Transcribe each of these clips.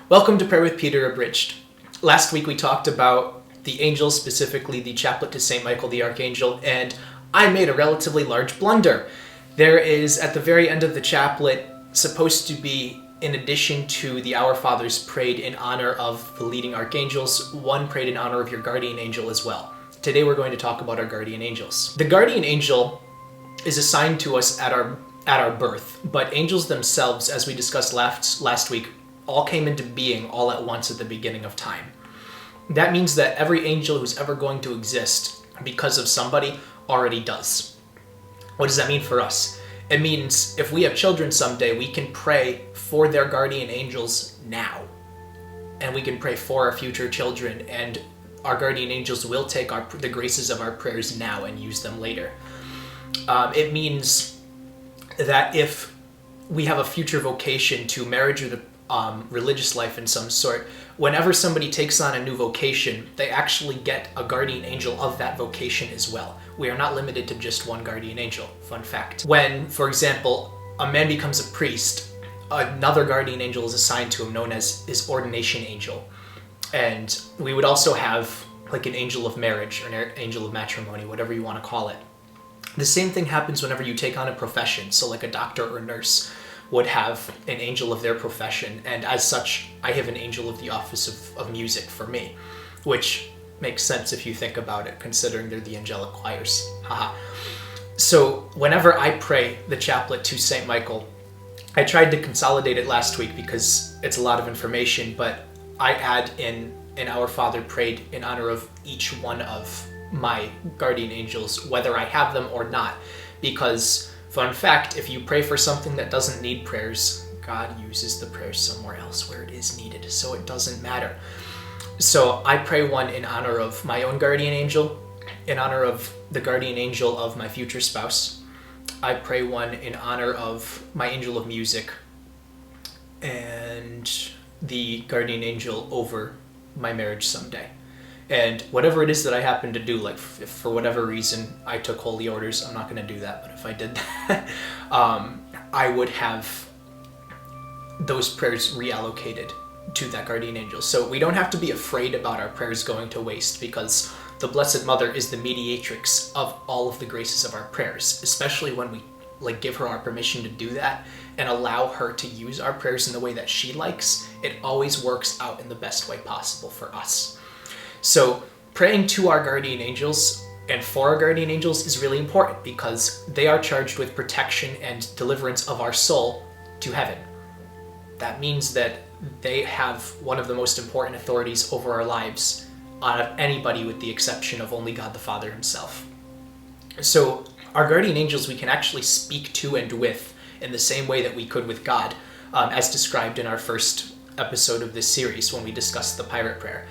Welcome to Prayer with Peter Abridged. Last week we talked about the angels, specifically the chaplet to St. Michael the Archangel, and I made a relatively large blunder. There is, at the very end of the chaplet, supposed to be, in addition to the Our Fathers prayed in honor of the leading archangels, one prayed in honor of your guardian angel as well. Today we're going to talk about our guardian angels. The guardian angel is assigned to us at our birth, but angels themselves, as we discussed last week, all came into being all at once at the beginning of time. That means that every angel who's ever going to exist because of somebody already does. What does that mean for us? It means if we have children someday, we can pray for their guardian angels now. And we can pray for our future children, and our guardian angels will take the graces of our prayers now and use them later. It means that if we have a future vocation to marriage or the religious life in some sort, whenever somebody takes on a new vocation, they actually get a guardian angel of that vocation as well. We are not limited to just one guardian angel. Fun fact. When, for example, a man becomes a priest, another guardian angel is assigned to him known as his ordination angel. And we would also have like an angel of marriage or an angel of matrimony, whatever you want to call it. The same thing happens whenever you take on a profession. So like a doctor or nurse would have an angel of their profession, and as such, I have an angel of the office of music for me, which makes sense if you think about it, considering they're the angelic choirs. Haha. So whenever I pray the chaplet to St. Michael, I tried to consolidate it last week because it's a lot of information, but I add in an Our Father prayed in honor of each one of my guardian angels, whether I have them or not, because fun fact, if you pray for something that doesn't need prayers, God uses the prayers somewhere else where it is needed, so it doesn't matter. So I pray one in honor of my own guardian angel, in honor of the guardian angel of my future spouse. I pray one in honor of my angel of music and the guardian angel over my marriage someday. And whatever it is that I happen to do, like if for whatever reason I took holy orders, I'm not going to do that, but if I did that, I would have those prayers reallocated to that guardian angel. So we don't have to be afraid about our prayers going to waste, because the Blessed Mother is the mediatrix of all of the graces of our prayers, especially when we give her our permission to do that and allow her to use our prayers in the way that she likes. It always works out in the best way possible for us. So praying to our guardian angels and for our guardian angels is really important, because they are charged with protection and deliverance of our soul to heaven. That means that they have one of the most important authorities over our lives out of anybody, with the exception of only God the Father himself. So our guardian angels we can actually speak to and with in the same way that we could with God, as described in our first episode of this series when we discussed the pirate prayer.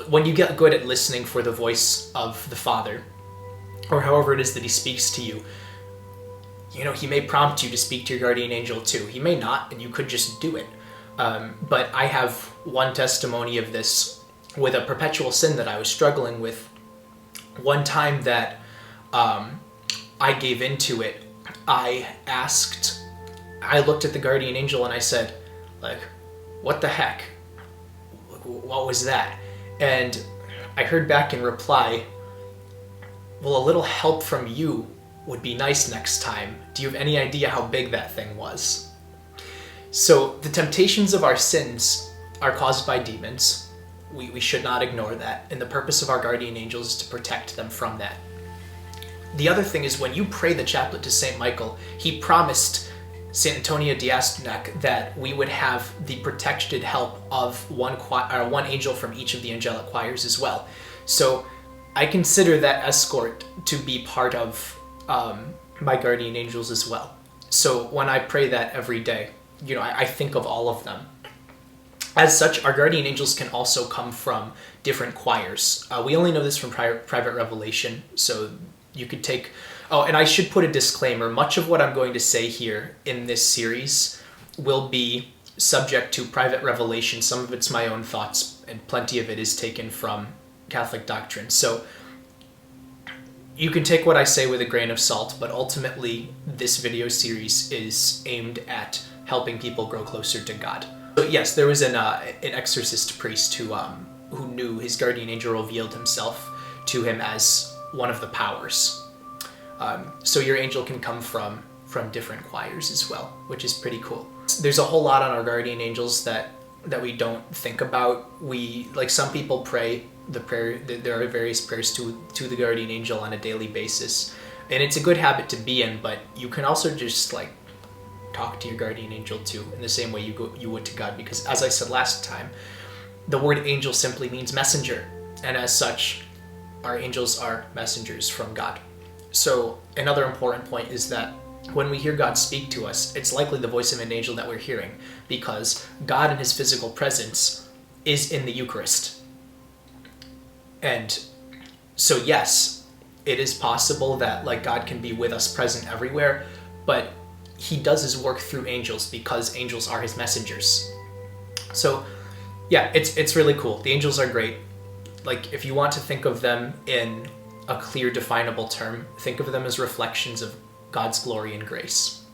When you get good at listening for the voice of the Father, or however it is that he speaks to you, he may prompt you to speak to your guardian angel too. He may not, and you could just do it. But I have one testimony of this with a perpetual sin that I was struggling with. One time that I gave into it, I looked at the guardian angel and I said, what the heck? What was that? And I heard back in reply, well, a little help from you would be nice next time. Do you have any idea how big that thing was? So the temptations of our sins are caused by demons. We should not ignore that. And the purpose of our guardian angels is to protect them from that. The other thing is, when you pray the chaplet to St. Michael, he promised St. Antonia Diastonac that we would have the protected help of one angel from each of the angelic choirs as well. So I consider that escort to be part of my guardian angels as well. So when I pray that every day, I think of all of them. As such, our guardian angels can also come from different choirs. We only know this from private revelation, so you could take... Oh, and I should put a disclaimer. Much of what I'm going to say here in this series will be subject to private revelation. Some of it's my own thoughts, and plenty of it is taken from Catholic doctrine. So you can take what I say with a grain of salt, but ultimately this video series is aimed at helping people grow closer to God. So yes, there was an exorcist priest who knew his guardian angel revealed himself to him as one of the powers. So your angel can come from different choirs as well, which is pretty cool. There's a whole lot on our guardian angels that we don't think about. Some people pray the prayer. There are various prayers to the guardian angel on a daily basis, and it's a good habit to be in. But you can also just talk to your guardian angel too, in the same way you would to God, because as I said last time, the word angel simply means messenger, and as such, our angels are messengers from God. So another important point is that when we hear God speak to us, it's likely the voice of an angel that we're hearing, because God in his physical presence is in the Eucharist. And so yes, it is possible that God can be with us, present everywhere, but he does his work through angels because angels are his messengers. So yeah, it's really cool. The angels are great. If you want to think of them in a clear, definable term, think of them as reflections of God's glory and grace.